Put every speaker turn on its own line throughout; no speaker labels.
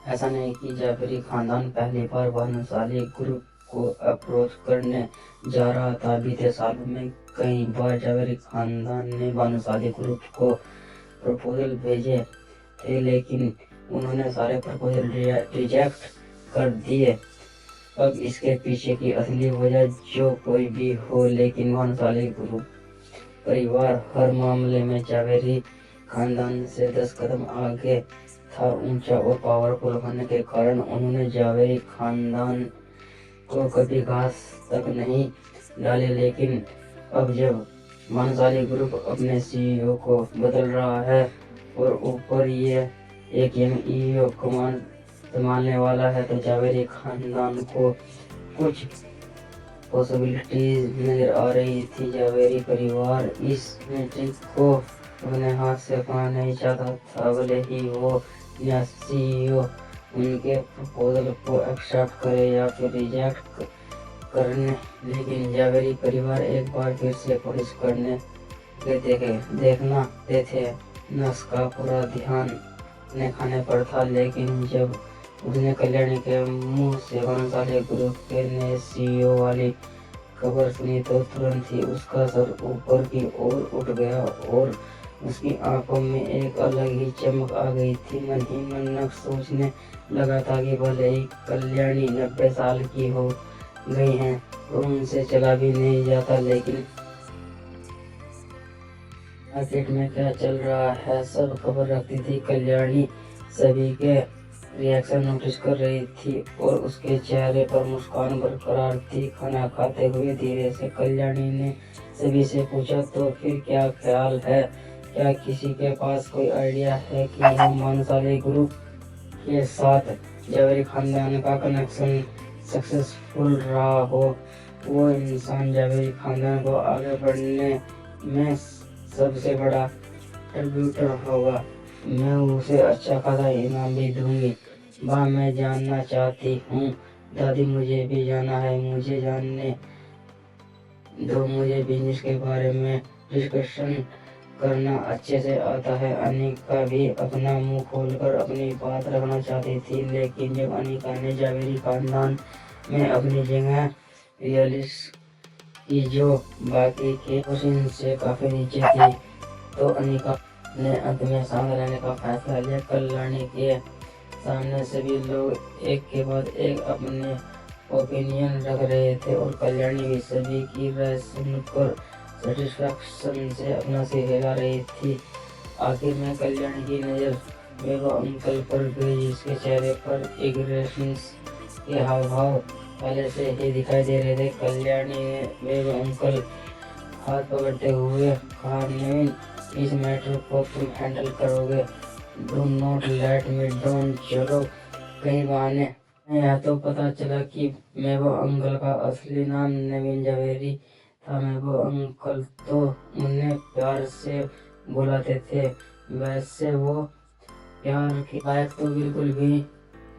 ऐसा नहीं कि जाफरी खानदान पहली बार भानुशाली ग्रुप को अप्रोच करने जा रहा था। बीते सालों में कई बार जाफरी खानदान ने भानुशाली ग्रुप को प्रपोजल भेजे थे, लेकिन उन्होंने सारे प्रपोजल रिजेक्ट कर दिए। अब इसके पीछे की असली वजह जो कोई भी हो, लेकिन भानुशाली ग्रुप परिवार हर मामले में जावेरी खानदान से 10 कदम आगे था। ऊंचा और पावरफुल होने के कारण उन्होंने जावेरी खानदान को कभी घास तक नहीं डाले। लेकिन अब जब भानुशाली ग्रुप अपने सीईओ को बदल रहा है और ऊपर ये एक यंग ईओ कमान संभालने वाला है, तो जावेरी खानदान को कुछ पॉसिबिलिटीज नजर आ रही थी। जावेरी परिवार इस मैट्रिक को अपने हाथ से अपना नहीं चाहता था, भले ही वो नया सीईओ उनके प्रपोजल को एक्सेप्ट करे या फिर रिजेक्ट करने। लेकिन जावेरी परिवार एक बार फिर से कोशिश करने देखना थे। नक्स का पूरा ध्यान अपने खाने पर था, लेकिन जब उसने कल्याणी के मुंह से भानुशाली ग्रुप के नए सीईओ वाली खबर सुनी, तो तुरंत ही उसका सर ऊपर की ओर उठ गया और उसकी आंखों में एक अलग ही चमक आ गई थी। मन ही मन नक्स सोचने लगा था कि भले ही कल्याणी 90 साल की हो गई हैं और उनसे चला भी नहीं जाता, लेकिन मार्केट में क्या चल रहा है सब खबर रखती थी। कल्याणी सभी के रिएक्शन नोटिस कर रही थी और उसके चेहरे पर मुस्कान बरकरार थी। खाना खाते हुए धीरे से कल्याणी ने सभी से पूछा, तो फिर क्या ख्याल है? क्या किसी के पास कोई आइडिया है कि हम भानुशाली ग्रुप के साथ जावेरी खानदान का कनेक्शन सक्सेसफुल रहा हो? वो इंसान जावेरी खानदान को आगे बढ़ने में सबसे बड़ा कंट्रीब्यूटर होगा। मैं उसे अच्छा खासा इनाम भी दूंगी। मैं जानना चाहती हूँ दादी, मुझे भी जाना है। मुझे जानने दो, मुझे बिजनेस के बारे में डिस्कशन करना अच्छे से आता है। अनिका भी अपना मुंह खोलकर अपनी बात रखना चाहती थी, लेकिन जब अनिका ने जावेरी खानदान में अपनी जगह रियलिस की जो बाकी के क्वेश्चन से काफी नीचे थी, तो अनिका ने अंत में शांत रहने का फैसला लिया। कल्याणी के सामने सभी लोग एक के बाद एक अपने ओपिनियन रख रहे थे और कल्याणी भी सभी की राय सुनकर सेटिस्फैक्शन से अपना सिर हिला रही थी। आखिर में कल्याणी की नजर मेरे अंकल पर गई, जिसके चेहरे पर एग्रेशन के हाव भाव पहले से ही दिखाई दे रहे थे। कल्याणी ने मेरे अंकल हाथ पकड़ते हुए कहा, नवीन, इस मैटर को तुम हैंडल करोगे। Do not let me down. चलो कहीं बहाने। यह तो पता चला कि मेरे अंकल का असली नाम नवीन जावेरी था। मेरे अंकल तो उन्हें प्यार से बुलाते थे। वैसे वो प्यार के लायक तो बिल्कुल भी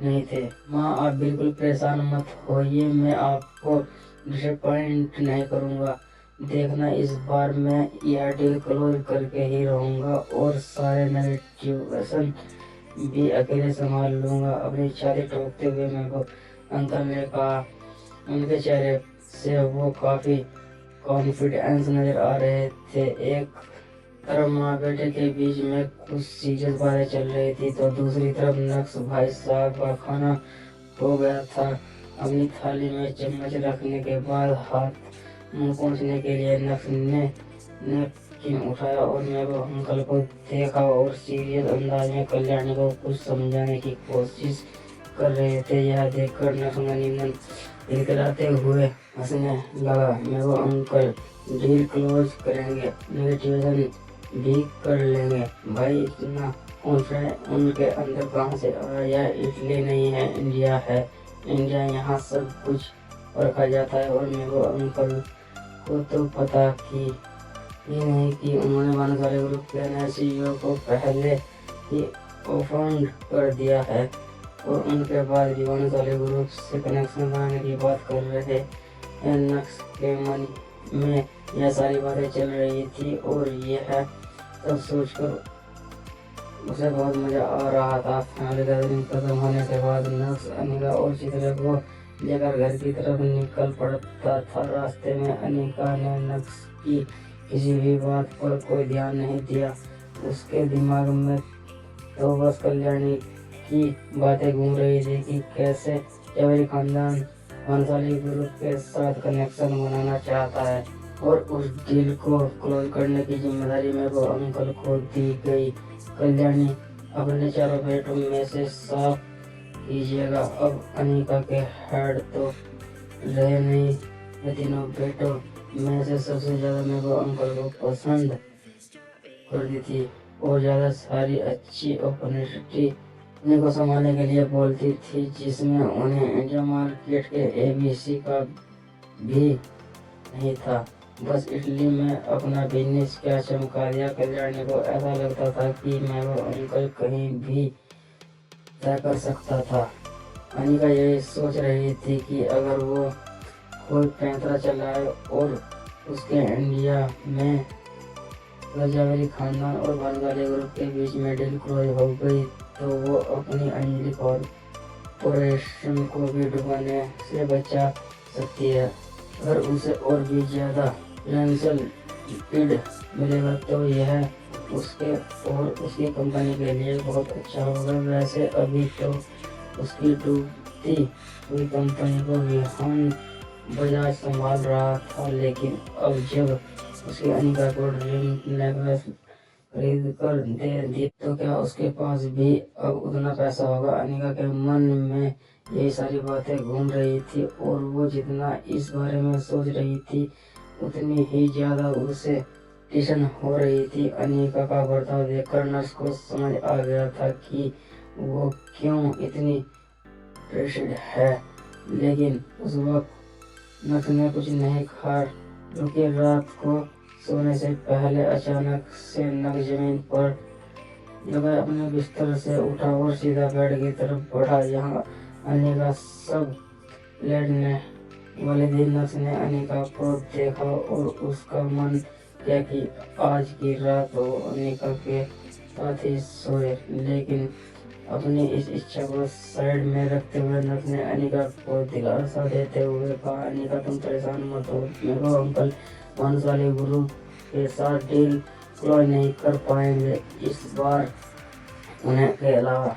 नहीं थे। माँ, आप बिल्कुल परेशान मत होइए, मैं आपको डिसअपॉइंट नहीं करूँगा। देखना, इस बार मैं यह डील क्लोज करके ही रहूँगा और सारे नेगेटिवेशन भी अकेले संभाल लूँगा। अपनी छाती ठोकते हुए मेरे को अंकल ने कहा। उनके चेहरे से वो काफ़ी कॉन्फिडेंस नज़र आ रहे थे। एक तरफ माँ बेटे के बीच में कुछ सीरियस बातें चल रही थी, तो दूसरी तरफ नक्स भाई साहब का खाना हो गया था। अपनी थाली में चम्मच रखने के बाद हाथ मुंह पोंछने के लिए नक्स ने नैपकिन उठाया और मेरे अंकल को देखा और सीरियस अंदाज में कल्याणी को कुछ समझाने की कोशिश कर रहे थे। यह देखकर नक्स मन खिलखिलाते हुए हंसने लगा। मेरे अंकल डील क्लोज करेंगे, नेगेटिवेशन भी कर लेंगे। भाई, इतना कॉन्फिडेंस उनके अंदर कहाँ से आया? इटली नहीं है, इंडिया है। इंडिया, यहाँ सब कुछ रखा जाता है। और मेरे अंकल को तो पता कि ये नहीं कि उन्होंने भानुशाली ग्रुप के नए सीईओ को पहले ही ऑफेंड कर दिया है और उनके बाद भी भानुशाली ग्रुप से कनेक्शन बनाने की बात कर रहे हैं। नक्स के मन में यह सारी बातें चल रही थी और यह सब सोचकर उसे बहुत मजा आ रहा था। फैमिली गैदरिंग खत्म होने के बाद नक्स अनिका और चित्रा को लेकर घर की तरफ निकल पड़ता था। रास्ते में अनिका ने नक्स की किसी भी बात पर कोई ध्यान नहीं दिया। उसके दिमाग में तो बस कल्याणी की बातें घूम रही थी कि कैसे जवेरी खानदान भानुशाली ग्रुप के साथ कनेक्शन बनाना चाहता है और उस डील को क्लोज करने की जिम्मेदारी मेरे को अंकल को दी गई। कल्याणी अपने चारों बेटों में से साफ कीजिएगा। अब अनिका के हेड तो रहे नहीं। ये तीनों बेटों में से सबसे ज्यादा मेरे को अंकल को पसंद करती थी और ज्यादा सारी अच्छी अपॉर्चुनिटी उन्हीं को संभालने के लिए बोलती थी, जिसमें उन्हें इंडिया मार्केट के ABC का भी नहीं था। बस इटली में अपना बिजनेस क्या चमका दिया। कल्याणी को ऐसा लगता था कि मैं वो अंकल कहीं भी तय कर सकता था। अनिका यही सोच रही थी कि अगर वो कोई पैंतरा चलाए और उसके इंडिया में जावेरी खानदान और भानुशाली ग्रुप के बीच में डील क्लोज हो गई तो वो अपनी अंजलि कॉर्पोरेशन को भी डुबाने से बचा सकती है। अगर उसे और भी ज्यादा फाइनेंशियल एड मिलेगा तो यह उसके और उसकी कंपनी के लिए बहुत अच्छा होगा। वैसे अभी तो उसकी डूबती हुई कंपनी को विहान बजाज संभाल रहा था, लेकिन अब जब उसकी अनिका को ड्रीम नेकलेस खरीद कर दे दी तो क्या उसके पास भी अब उतना पैसा होगा। अनिका के मन में यही सारी बातें घूम रही थी और वो जितना इस बारे में सोच रही थी उतनी ही ज्यादा उसे टेंशन हो रही थी। अनिका का बर्ताव देखकर नर्स को समझ आ गया था कि वो क्यों इतनी प्रेशर्ड है, लेकिन उस वक्त नर्स ने कुछ नहीं कहा। क्योंकि रात को सोने से पहले अचानक से नग जमीन पर लगा अपने बिस्तर से उठा और सीधा बेड की तरफ बढ़ा। यहाँ अनिका सब लेटने वाले दिन नक्स ने अनिका को देखा और उसका मन किया कि आज की रात वो अनिका के साथ ही सोए, लेकिन अपनी इस इच्छा को साइड में रखते हुए नक्स ने अनिका को दिलासा देते हुए कहा, अनिका तुम परेशान मत हो, मेरे अंकल भानुशाली ग्रुप के साथ डील क्लोज नहीं कर पाएंगे इस बार। उन्हें के अलावा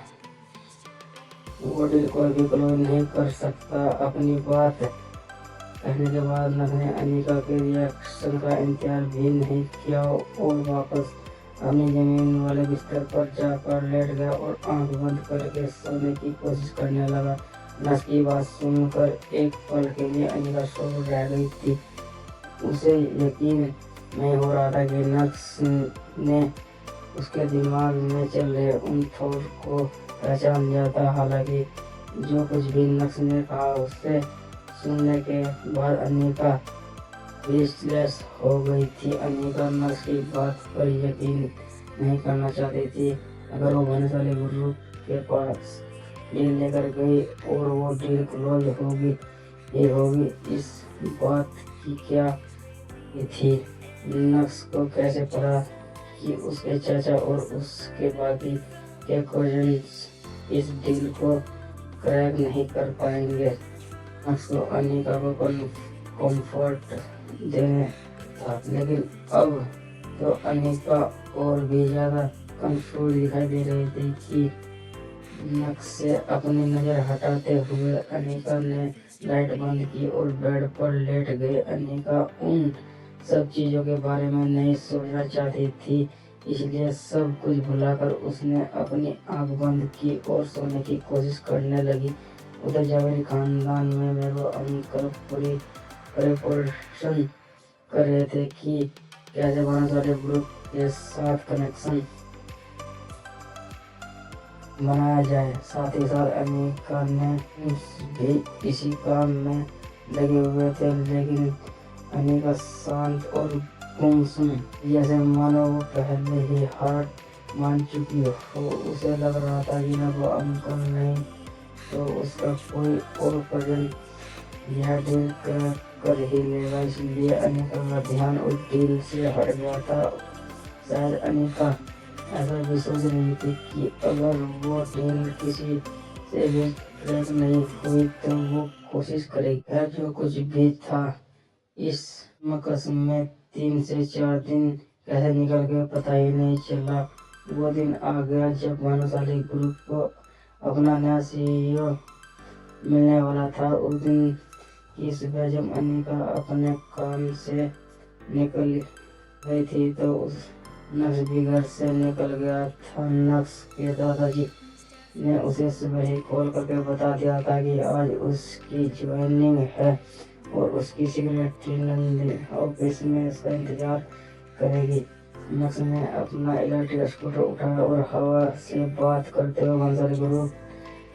वो डील कोई भी क्लोज नहीं कर सकता। अपनी बात कहने के बाद नक्स ने अनिका के रिएक्शन का इंतजार भी नहीं किया और वापस अपनी जमीन वाले बिस्तर पर जाकर लेट गया और आंख बंद करके सोने की कोशिश करने लगा। नक्स की बात सुनकर एक पल के लिए अनिका सो रह गई थी। उसे यकीन नहीं हो रहा था कि नक्स ने उसके दिमाग में चल रहे उन थॉट को पहचान लिया था। हालांकि जो कुछ भी नक्स ने कहा उससे सुनने के बाद अनिका स्पीचलेस हो गई थी। अनिका नक्स की बात पर यकीन नहीं करना चाहती थी। अगर वो भानुशाली ग्रुप के पास डील लेकर गई और वो डील क्लोज होगी इस बात की क्या थी। नक्स को कैसे पता कि उसके चाचा और उसके बाकी के कजिन्स इस डील को क्रैक नहीं कर पाएंगे। नक्स को अनिका को कंफर्ट देने था, लेकिन अब तो अनिका और भी ज्यादा कंफ्यूज दिखाई दे रही थी कि नक्स से अपनी नजर हटाते हुए अनिका ने लाइट बंद की और बेड पर लेट गई। अनिका उन सब चीजों के बारे में नहीं सोचना चाहती थी, इसलिए सब कुछ भुलाकर उसने अपनी आंख बंद की और सोने की कोशिश करने लगी। उधर जावेरी खानदान में मेरे अंकल पूरी प्रिपरेशन कर रहे थे कि कैसे भानुशाली ग्रुप के साथ कनेक्शन बनाया जाए। साथ ही साथ अनिका ने भी इसी काम में लगे हुए थे, लेकिन अनिका शांत और गुमसुम जैसे मानो वो पहले ही हार मान चुकी हो। उसे लग रहा था कि न वो अंकल नहीं तो उसका कोई और कजन यह डील कर ही लेगा, इसलिए अनिका का ध्यान उस डील से हट गया था। शायद अनिका ऐसा भी सोच रही थी कि अगर वो डील किसी से भी क्रैक नहीं हुई तो वो कोशिश करेगी। खैर जो कुछ भी था, इस मकसद में 3 से 4 दिन कैसे निकल गए पता ही नहीं चला। वो दिन आ गया जब भानुशाली ग्रुप को अपना नया सीईओ मिलने वाला था। उस दिन की सुबह जब अनिका अपने काम से निकल गई थी तो उस नक्श भी घर से निकल गया था। नक्श के दादाजी ने उसे सुबह ही कॉल करके बता दिया था कि आज उसकी ज्वाइनिंग है और उसकी सेक्रेटरी नंदी ऑफिस में उसका इंतजार करेगी। नक्श ने अपना इलेक्ट्रिक स्कूटर उठाया और हवा से बात करते हुए भानुशाली ग्रुप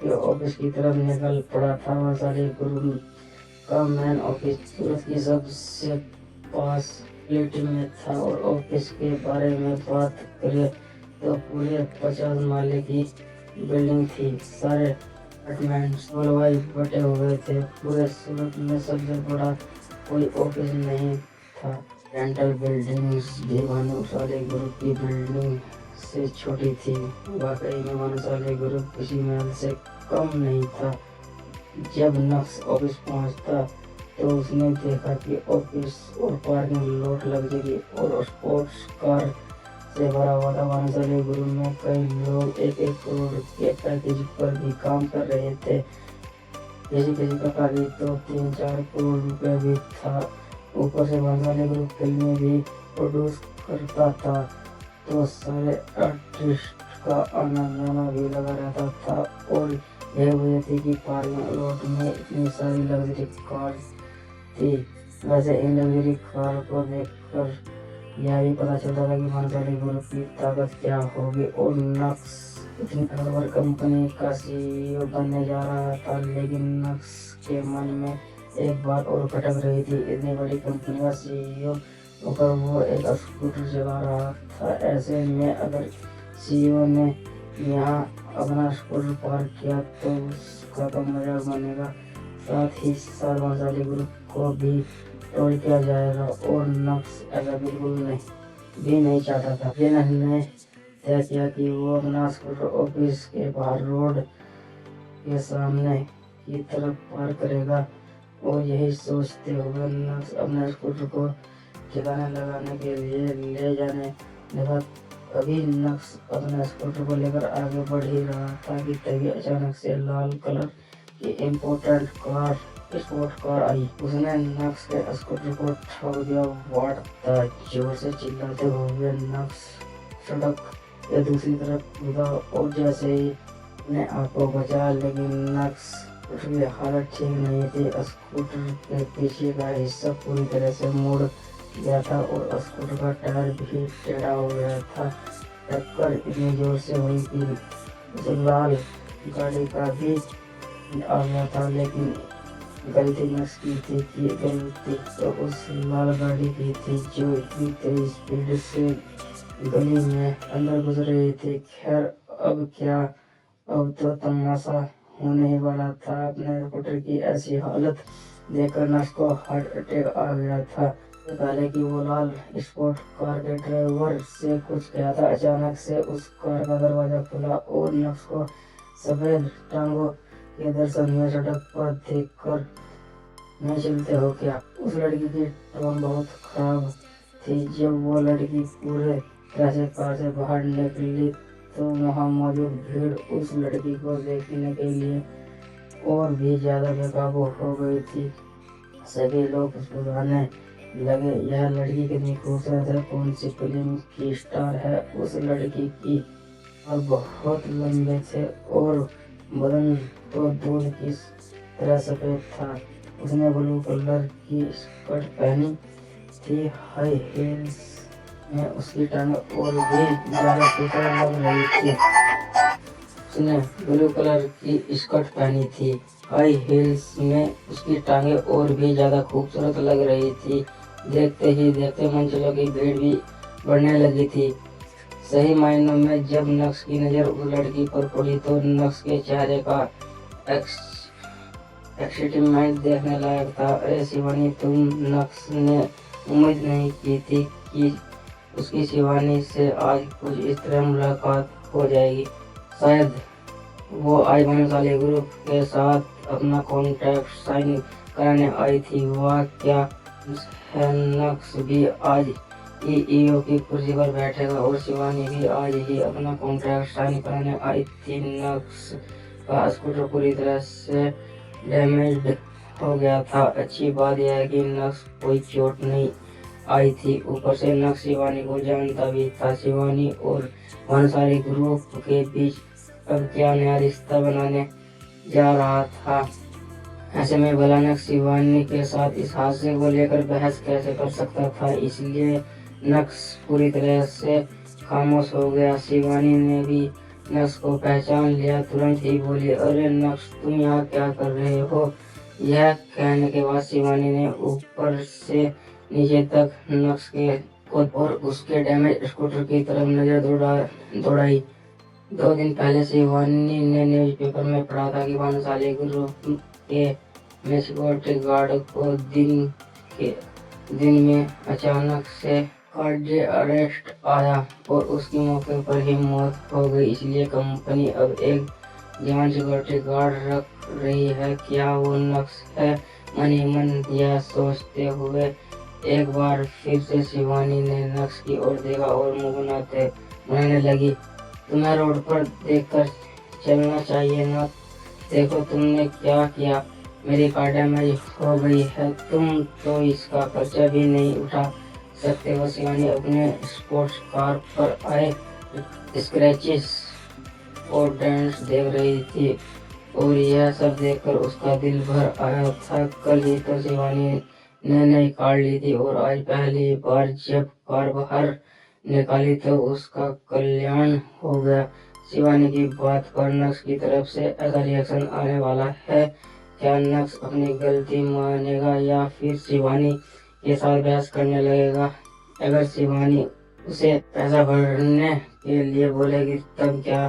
के ऑफिस की तरफ निकल पड़ा था। भानुशाली ग्रुप का मेन ऑफिस सूरत की सबसे पास प्लेटी में था और ऑफिस के बारे में बात करें तो पूरे 50 माले की बिल्डिंग थी। सारे अपार्टमेंट्स गोलवाई बटे हुए थे। पूरे सूरत में सबसे बड़ा कोई ऑफिस नहीं था। रेंटल बिल्डिंग्स भी भानुशाली ग्रुप की बिल्डिंग से छोटी थी। वाकई में भानुशाली ग्रुप किसी महल से कम नहीं था। जब नक्श ऑफिस पहुंचता तो उसने देखा कि ऑफिस और पार्किंग लॉट लग्जरी और स्पोर्ट्स कार से भरा हुआ था। भानुशाली ग्रुप में कई लोग 1-1 करोड़ के पैकेज पर भी काम कर रहे थे। किसी का पैकेज तो 3-4 करोड़ रुपए भी था। ऊपर से भानुशाली ग्रुप फिल्में भी प्रोड्यूस करता था तो सारे आर्टिस्ट का आना जाना भी लगा रहता था। और यह वजह थी कि पार्किंग लॉट में इतनी सारी लग्जरी कार्स थी। वैसे इन लग्जरी कार को देखकर यह भी पता चलता था कि भानुशाली ग्रुप की ताकत क्या होगी। और नक्श इतनी ताकतवर कंपनी का सीईओ बनने जा रहा था। लेकिन नक्श के मन में एक बात और खटक रही थी। इतनी बड़ी कंपनी का सीईओ होकर वो एक स्कूटर चला रहा था। ऐसे में अगर सीईओ ने यहाँ अपना स्कूटर पार्क किया तो उसका तो मजाक बनेगा। साथ ही साथ भानुशाली ग्रुप को भी ट्रोल किया जाएगा और नक्श ऐसा बिल्कुल नहीं चाहता था। जेनह ने तय किया कि वो अपना स्कूटर ऑफिस के बाहर रोड के सामने की तरफ पार्क करेगा। और यही सोचते हुए नक्श अपने स्कूटर को ठिकाने लगाने के लिए ले जाने लगा। अभी नक्श अपने स्कूटर को लेकर आगे बढ़ ही रहा था कि तभी अचानक से लाल कलर की इम्पोर्टेंट कार स्पोर्ट कार आई। उसने नक्श के स्कूटर को ठोक दिया। वाट जोर से चिल्लाते हुए नक्श सड़क के दूसरी तरफ कूदा और जैसे ही अपने आप को बचा, लेकिन नक्श की हालत ठीक नहीं थी। स्कूटर के पीछे का हिस्सा पूरी तरह से मुड़ गया था और स्कूटर का टायर भी टेढ़ा हो गया था। टक्कर इतनी जोर से हुई कि उस लाल गाड़ी का भी आ गया था। लेकिन गलती नक्श की थी कि गलती तो उस लाल गाड़ी की थी जो इतनी तेज स्पीड से गली में अंदर गुजर रही थी। खैर अब क्या, अब तो तमाशा होने ही वाला था। अपने स्कूटर की ऐसी हालत देखकर नक्श को हार्ट अटैक आ गया था। पहले कि वो लाल स्पोर्ट कार के ड्राइवर से कुछ कहा था, अचानक से उस कार का दरवाजा खुला और नक्श को सफेद टांगों के दर्शन हुए। सड़क पर देखकर नहीं चलते हो क्या? उस लड़की की टोन बहुत खराब थी। जब वो लड़की पूरे तरह से कार से बाहर निकली तो वहाँ मौजूद भीड़ उस लड़की को देखने के लिए और भी ज्यादा बेकाबू हो गई थी। सभी लोग बुलाने लगे, यह लड़की कितनी खूबसूरत है, कौन सी फिल्म की स्टार है। उस लड़की की और बहुत लंबे थे और बदन तो दूध की तरह सफेद था। उसने ब्लू कलर की स्कर्ट पहनी थी। हाई हील्स में उसकी टांग और भी ज्यादा खूबसूरत लग रही थी। उसने ब्लू कलर की स्कर्ट पहनी थी। हाई हील्स में उसकी टांगे और भी ज्यादा खूबसूरत लग रही थी। देखते ही देखते मंचलों की भीड़ भी बढ़ने लगी थी। सही मायनों में जब नक्श की नजर उस लड़की पर पड़ी तो नक्श के चेहरे का एक्साइटमेंट देखने लायक था। अरे शिवानी, तुम? नक्श ने उम्मीद नहीं की थी कि उसकी शिवानी से आज कुछ इस तरह मुलाकात हो जाएगी। शायद वो आज भानुशाली ग्रुप के साथ अपना कॉन्ट्रैक्ट साइन कराने आई थी। वह क्या है, नक्श भी आज ईईओ की कुर्सी पर बैठेगा और शिवानी भी आज ही अपना कॉन्ट्रैक्ट साइन कराने आई थी। नक्श का स्कूटर पूरी तरह से डैमेज्ड हो गया था। अच्छी बात यह है कि नक्श कोई चोट नहीं आई थी। ऊपर से नक्श शिवानी को जानता भी था। शिवानी और भानुशाली ग्रुप के बीच अब क्या नया रिश्ता बनाने जा रहा था। ऐसे में भला नक्श शिवानी के साथ इस हादसे को लेकर बहस कैसे कर सकता था। इसलिए नक्श पूरी तरह से खामोश हो गया। शिवानी ने भी नक्श को पहचान लिया। तुरंत ही बोली, अरे नक्श, तुम यहाँ क्या कर रहे हो? यह कहने के बाद शिवानी ने ऊपर से नीचे तक नक्श के खुद और उसके डैमेज स्कूटर की तरफ नजर दौड़ाई। 2 दिन पहले शिवानी ने न्यूज़पेपर में पढ़ा था कि भानुशाली ग्रुप के सिक्योरिटी गार्ड को दिन में अचानक से कार्डियक अरेस्ट आया और उसकी मौके पर ही मौत हो गई। इसलिए कंपनी अब एक जवान सिक्योरिटी गार्ड रख रही है। क्या वो नक्श है? मन ही मन यह सोचते हुए एक बार फिर से शिवानी ने नक्श की ओर देखा और मुस्कुराने लगी। तुम्हें रोड पर देखकर चलना चाहिए ना। देखो तुमने क्या किया, मेरी कार डैमेज हो गई है, तुम तो इसका खर्चा भी नहीं उठा सकते हो। शिवानी अपने स्पोर्ट्स कार पर आए स्क्रैचेस और डेंट्स देख रही थी और यह सब देखकर उसका दिल भर आया था। कल ही तो शिवानी ने नई कार ली थी और आज पहली बार जब कार बाहर निकाली तो उसका कल्याण हो गया। शिवानी की बात पर नक्श की तरफ से ऐसा रिएक्शन आने वाला है। क्या नक्श अपनी गलती मानेगा या फिर शिवानी के साथ बहस करने लगेगा? अगर शिवानी उसे पैसा भरने के लिए बोलेगी तब क्या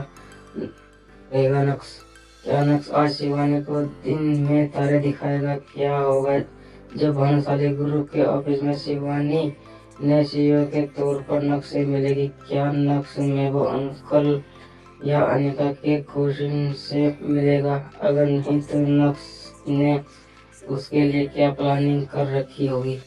करेगा नक्श? क्या नक्श आज शिवानी को दिन में तारे दिखाएगा? क्या होगा जब भानुशाली ग्रुप के ऑफिस में शिवानी ने सीईओ के तौर पर नक्श से मिलेगी? क्या नक्श में वो अंकल या अनिका के कोचिंग से मिलेगा? अगर नहीं तो नक्श ने उसके लिए क्या प्लानिंग कर रखी होगी?